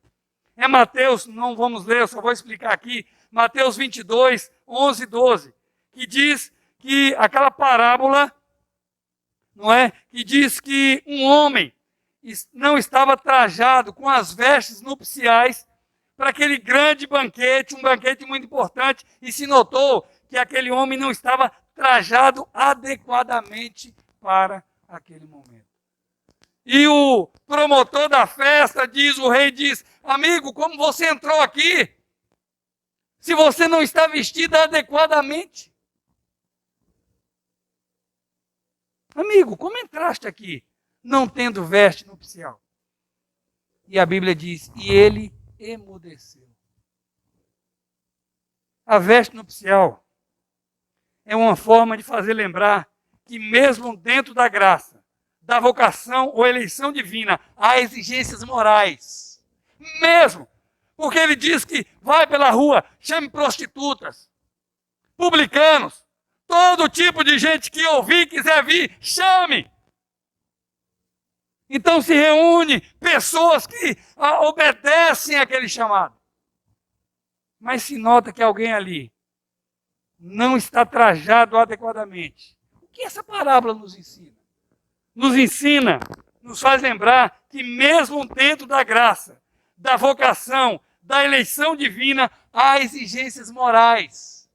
é Mateus, não vamos ler, eu só vou explicar aqui, Mateus 22:11-12, que diz que aquela parábola, não é? Que diz que um homem não estava trajado com as vestes nupciais para aquele grande banquete, um banquete muito importante, e se notou que aquele homem não estava trajado adequadamente para aquele momento. E o promotor da festa diz, o rei diz: amigo, como você entrou aqui, se você não está vestido adequadamente? Amigo, como entraste aqui, não tendo veste nupcial? E a Bíblia diz, e ele emudeceu. A veste nupcial é uma forma de fazer lembrar que mesmo dentro da graça, da vocação ou eleição divina, há exigências morais. Mesmo. Porque ele diz que vai pela rua, chame prostitutas, publicanos, todo tipo de gente que ouvir, quiser vir, chame. Então se reúne pessoas que obedecem àquele chamado. Mas se nota que alguém ali não está trajado adequadamente. O que essa parábola nos ensina? Nos ensina, nos faz lembrar que mesmo dentro da graça, da vocação, da eleição divina, há exigências morais.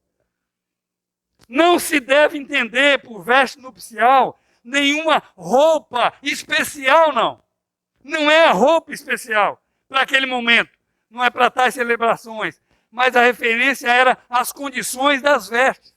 Não se deve entender por veste nupcial nenhuma roupa especial, não. Não é a roupa especial para aquele momento. Não é para tais celebrações. Mas a referência era as condições das vestes.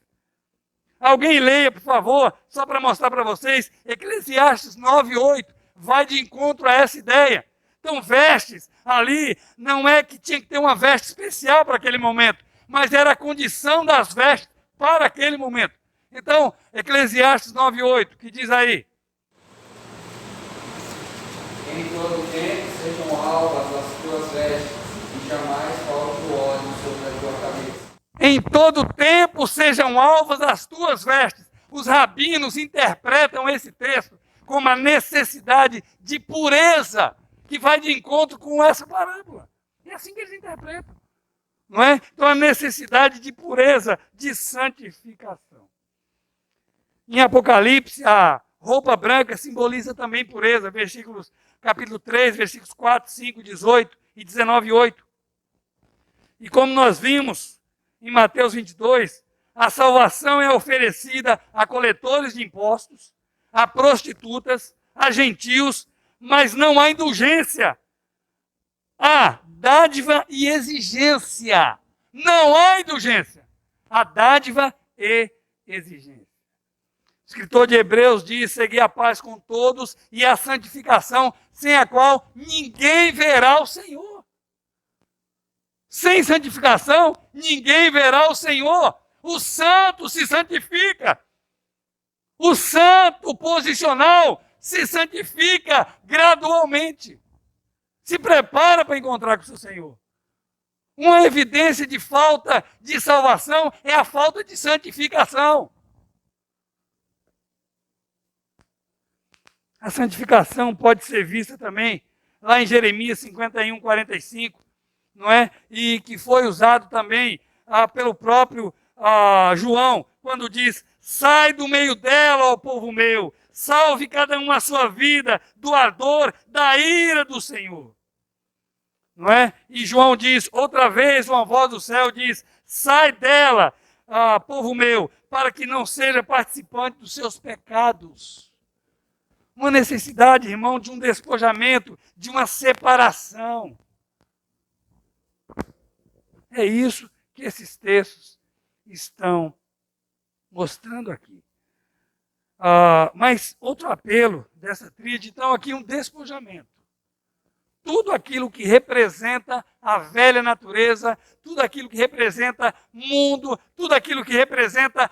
Alguém leia, por favor, só para mostrar para vocês, Eclesiastes 9:8, vai de encontro a essa ideia. Então, vestes ali, não é que tinha que ter uma veste especial para aquele momento, mas era a condição das vestes para aquele momento. Então, Eclesiastes 9:8, que diz aí? Em todo tempo sejam alvas as tuas vestes, e jamais falte o óleo sobre a tua cabeça. Em todo tempo sejam alvas as tuas vestes. Os rabinos interpretam esse texto como a necessidade de pureza, que vai de encontro com essa parábola. É assim que eles interpretam. Não é? Então, a necessidade de pureza, de santificação. Em Apocalipse, a roupa branca simboliza também pureza. Capítulo 3, versículos 4, 5, 18 e 19:8. E como nós vimos em Mateus 22, a salvação é oferecida a coletores de impostos, a prostitutas, a gentios, mas não há indulgência. Há dádiva e exigência. Não há indulgência. Há dádiva e exigência. O escritor de Hebreus diz: segui a paz com todos e a santificação, sem a qual ninguém verá o Senhor. Sem santificação, ninguém verá o Senhor. O santo se santifica. O santo posicional se santifica gradualmente. Se prepara para encontrar com o seu Senhor. Uma evidência de falta de salvação é a falta de santificação. A santificação pode ser vista também lá em Jeremias 51:45, não é? E que foi usado também pelo próprio João, quando diz: Sai do meio dela, ó povo meu. Salve cada um a sua vida do ardor da ira do Senhor. Não é? E João diz, outra vez uma voz do céu diz, sai dela, povo meu, para que não seja participante dos seus pecados. Uma necessidade, irmão, de um despojamento, de uma separação. É isso que esses textos estão mostrando aqui. Mas outro apelo dessa tríade, então, aqui um despojamento. Tudo aquilo que representa a velha natureza, tudo aquilo que representa mundo, tudo aquilo que representa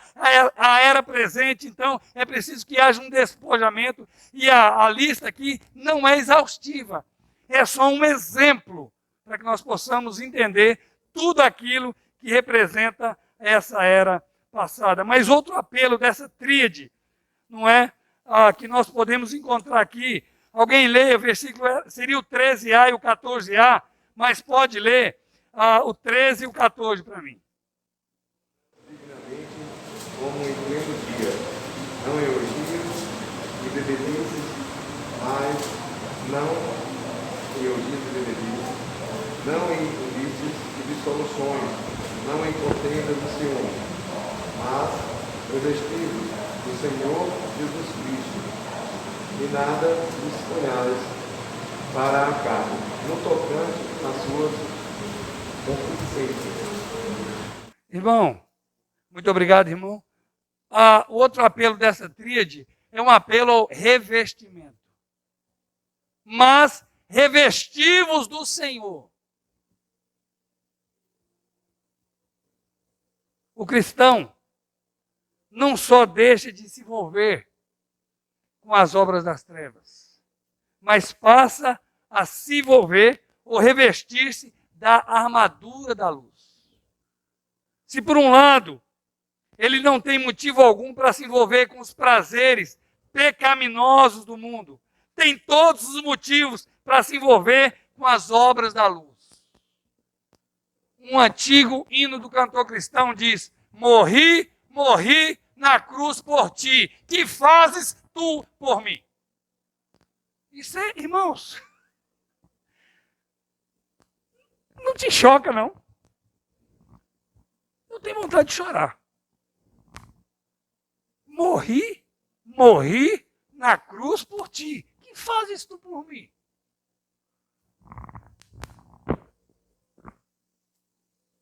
a era presente, então é preciso que haja um despojamento. E a lista aqui não é exaustiva, é só um exemplo para que nós possamos entender tudo aquilo que representa essa era passada. Mas outro apelo dessa tríade, não é? Que nós podemos encontrar aqui. Alguém leia o versículo, seria o 13a e o 14a, mas pode ler o 13 e o 14 para mim. Dignamente, como em pleno dia, não em orgias e bebedices, mas não em orgias e bebedices, não em vícios e dissoluções, não em contendas e ciúmes, mas revestidos do Senhor Jesus Cristo, e nada disponhais para a carne, no tocante às suas concupiscências. Irmão, muito obrigado, irmão. O outro apelo dessa tríade é um apelo ao revestimento. Mas revestivos do Senhor. O cristão não só deixa de se envolver com as obras das trevas, mas passa a se envolver ou revestir-se da armadura da luz. Se por um lado, ele não tem motivo algum para se envolver com os prazeres pecaminosos do mundo, tem todos os motivos para se envolver com as obras da luz. Um antigo hino do cantor cristão diz, morri na cruz por ti, que fazes tu por mim. Isso é, irmãos, não te choca, não. Eu tenho vontade de chorar. Morri na cruz por ti. Que fazes tu por mim?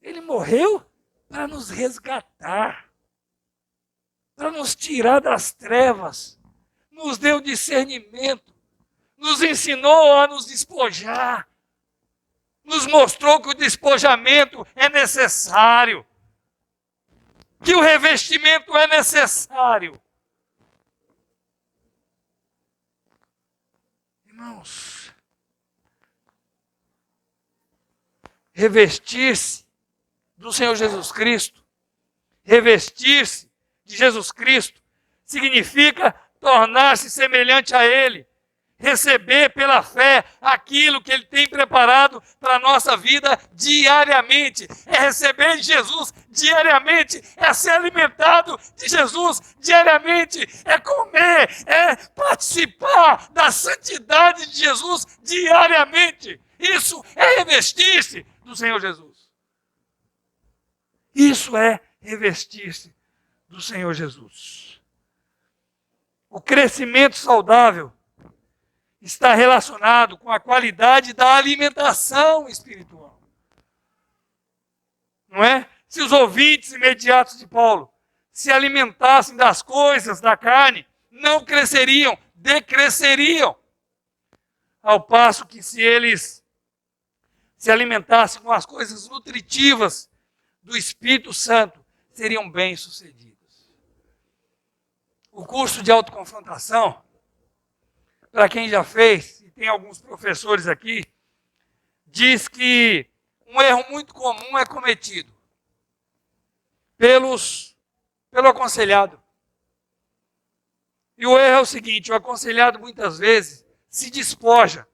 Ele morreu para nos resgatar, para nos tirar das trevas, nos deu discernimento, nos ensinou a nos despojar, nos mostrou que o despojamento é necessário, que o revestimento é necessário. Irmãos, revestir-se do Senhor Jesus Cristo, revestir-se de Jesus Cristo, significa tornar-se semelhante a Ele, receber pela fé aquilo que Ele tem preparado para a nossa vida diariamente. É receber de Jesus diariamente, é ser alimentado de Jesus diariamente, é comer, é participar da santidade de Jesus diariamente. Isso é revestir-se do Senhor Jesus. Isso é revestir-se do Senhor Jesus. O crescimento saudável está relacionado com a qualidade da alimentação espiritual. Não é? Se os ouvintes imediatos de Paulo se alimentassem das coisas da carne, não cresceriam, decresceriam. Ao passo que se eles se alimentassem com as coisas nutritivas do Espírito Santo, seriam bem-sucedidos. O curso de autoconfrontação, para quem já fez, e tem alguns professores aqui, diz que um erro muito comum é cometido pelo aconselhado. E o erro é o seguinte, o aconselhado muitas vezes se despoja,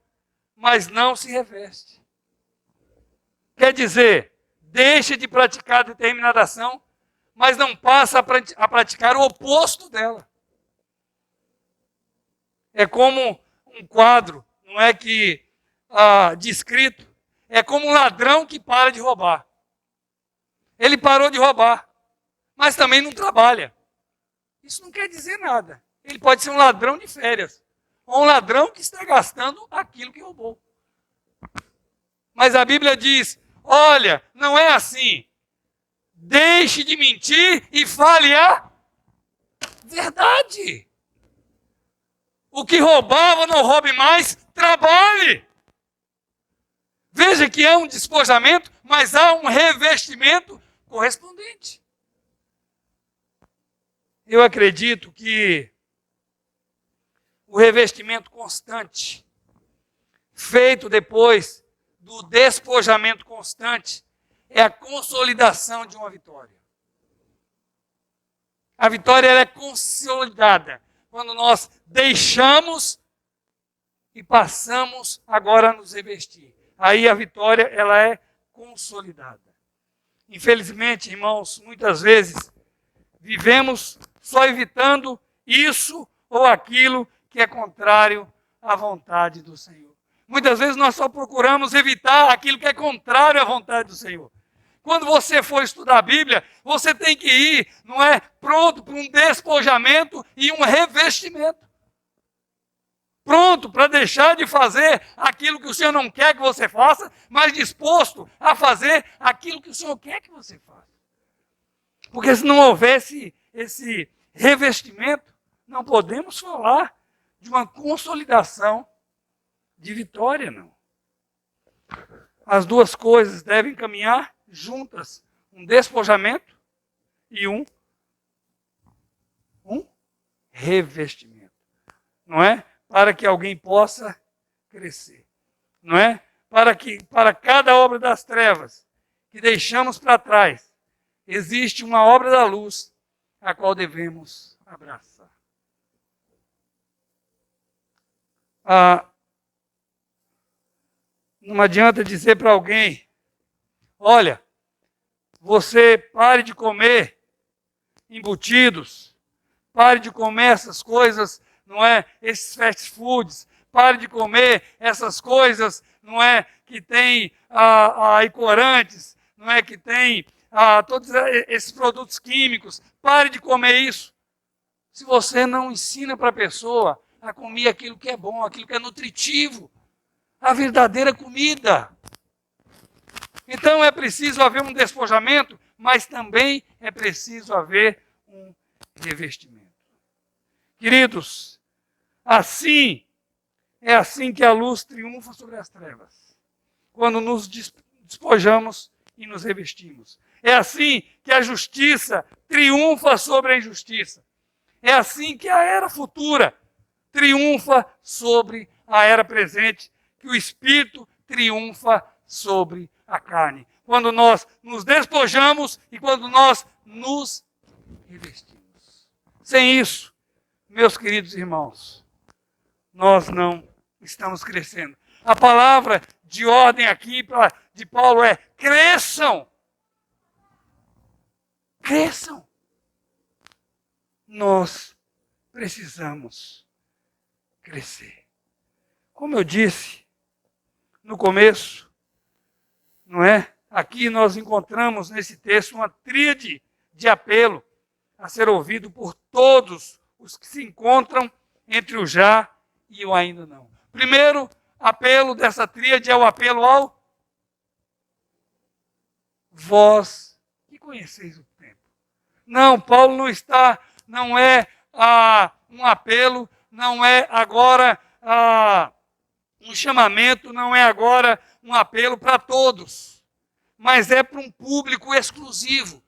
mas não se reveste. Quer dizer, deixa de praticar determinada ação, mas não passa a praticar o oposto dela. É como um quadro, não é que descrito, é como um ladrão que para de roubar. Ele parou de roubar, mas também não trabalha. Isso não quer dizer nada. Ele pode ser um ladrão de férias, ou um ladrão que está gastando aquilo que roubou. Mas a Bíblia diz, olha, não é assim. Deixe de mentir e fale a verdade. O que roubava, não roube mais, trabalhe. Veja que há um despojamento, mas há um revestimento correspondente. Eu acredito que o revestimento constante, feito depois do despojamento constante, é a consolidação de uma vitória. A vitória ela é consolidada quando nós deixamos e passamos agora a nos revestir. Aí a vitória ela é consolidada. Infelizmente, irmãos, muitas vezes vivemos só evitando isso ou aquilo que é contrário à vontade do Senhor. Muitas vezes nós só procuramos evitar aquilo que é contrário à vontade do Senhor. Quando você for estudar a Bíblia, você tem que ir, não é, pronto para um despojamento e um revestimento. Pronto para deixar de fazer aquilo que o Senhor não quer que você faça, mas disposto a fazer aquilo que o Senhor quer que você faça. Porque se não houvesse esse revestimento, não podemos falar de uma consolidação de vitória, não. As duas coisas devem caminhar juntas. Um despojamento e um revestimento. Não é? Para que alguém possa crescer. Não é? Para cada obra das trevas que deixamos para trás, existe uma obra da luz, a qual devemos abraçar. Não adianta dizer para alguém, olha, você pare de comer embutidos, pare de comer essas coisas, não é, esses fast foods, pare de comer essas coisas, não é, que tem corantes, não é, que tem todos esses produtos químicos, pare de comer isso. Se você não ensina para a pessoa a comer aquilo que é bom, aquilo que é nutritivo, a verdadeira comida. Então é preciso haver um despojamento, mas também é preciso haver um revestimento. Queridos, é assim que a luz triunfa sobre as trevas, quando nos despojamos e nos revestimos. É assim que a justiça triunfa sobre a injustiça. É assim que a era futura triunfa sobre a era presente, que o Espírito triunfa sobre a carne. Quando nós nos despojamos e quando nós nos revestimos. Sem isso, meus queridos irmãos, nós não estamos crescendo. A palavra de ordem aqui de Paulo é: cresçam. Cresçam. Nós precisamos crescer. Como eu disse no começo, não é? Aqui nós encontramos nesse texto uma tríade de apelo a ser ouvido por todos os que se encontram entre o já e o ainda não. Primeiro apelo dessa tríade é o apelo ao vós que conheceis o tempo. Não, Paulo não é um apelo, não é agora um chamamento, não é agora um apelo para todos, mas é para um público exclusivo,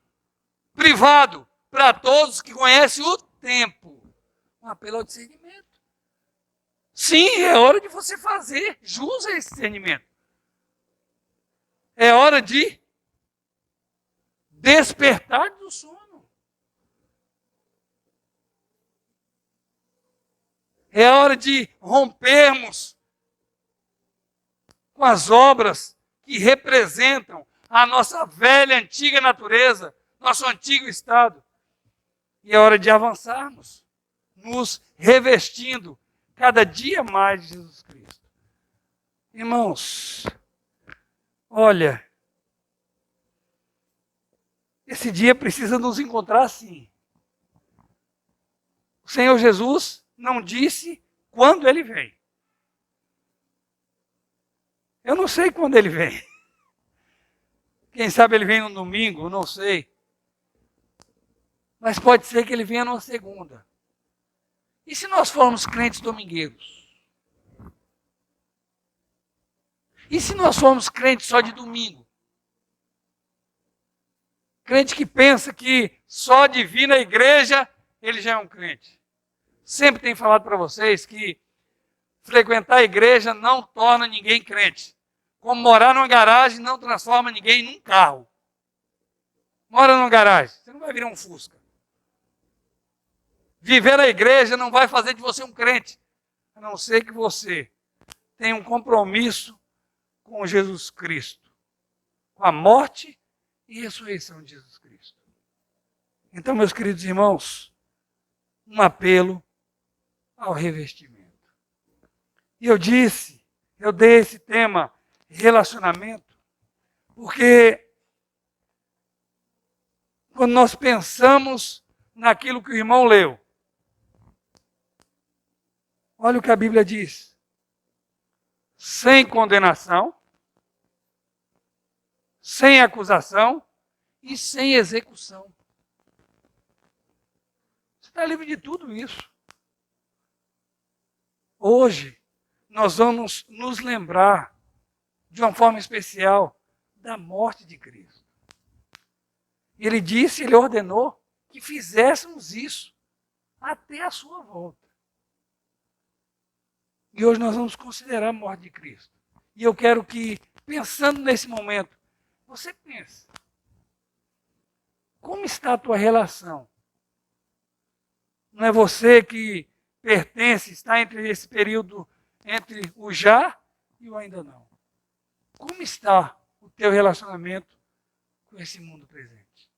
privado, para todos que conhecem o tempo. Um apelo ao discernimento. Sim, é hora de você fazer jus a esse discernimento. É hora de despertar do sono. É hora de rompermos com as obras que representam a nossa velha, antiga natureza. nosso antigo estado. E é hora de avançarmos, nos revestindo cada dia mais de Jesus Cristo. Irmãos, olha, esse dia precisa nos encontrar assim. O Senhor Jesus não disse quando Ele vem. Eu não sei quando Ele vem. Quem sabe Ele vem no domingo, não sei. Mas pode ser que Ele venha numa segunda. E se nós formos crentes domingueiros? E se nós formos crentes só de domingo? Crente que pensa que só de vir na igreja ele já é um crente. Sempre tenho falado para vocês que frequentar a igreja não torna ninguém crente. Como morar numa garagem não transforma ninguém num carro. Mora numa garagem, você não vai virar um Fusca. Viver na igreja não vai fazer de você um crente, a não ser que você tenha um compromisso com Jesus Cristo, com a morte e ressurreição de Jesus Cristo. Então, meus queridos irmãos, um apelo ao revestimento. E eu dei esse tema, relacionamento, porque quando nós pensamos naquilo que o irmão leu, olha o que a Bíblia diz. Sem condenação, sem acusação e sem execução. Você está livre de tudo isso. Hoje, nós vamos nos lembrar, de uma forma especial, da morte de Cristo. Ele disse, ele ordenou que fizéssemos isso até a sua volta. E hoje nós vamos considerar a morte de Cristo. E eu quero que, pensando nesse momento, você pense, como está a tua relação? Não é você que pertence, está entre esse período, entre o já e o ainda não. Como está o teu relacionamento com esse mundo presente?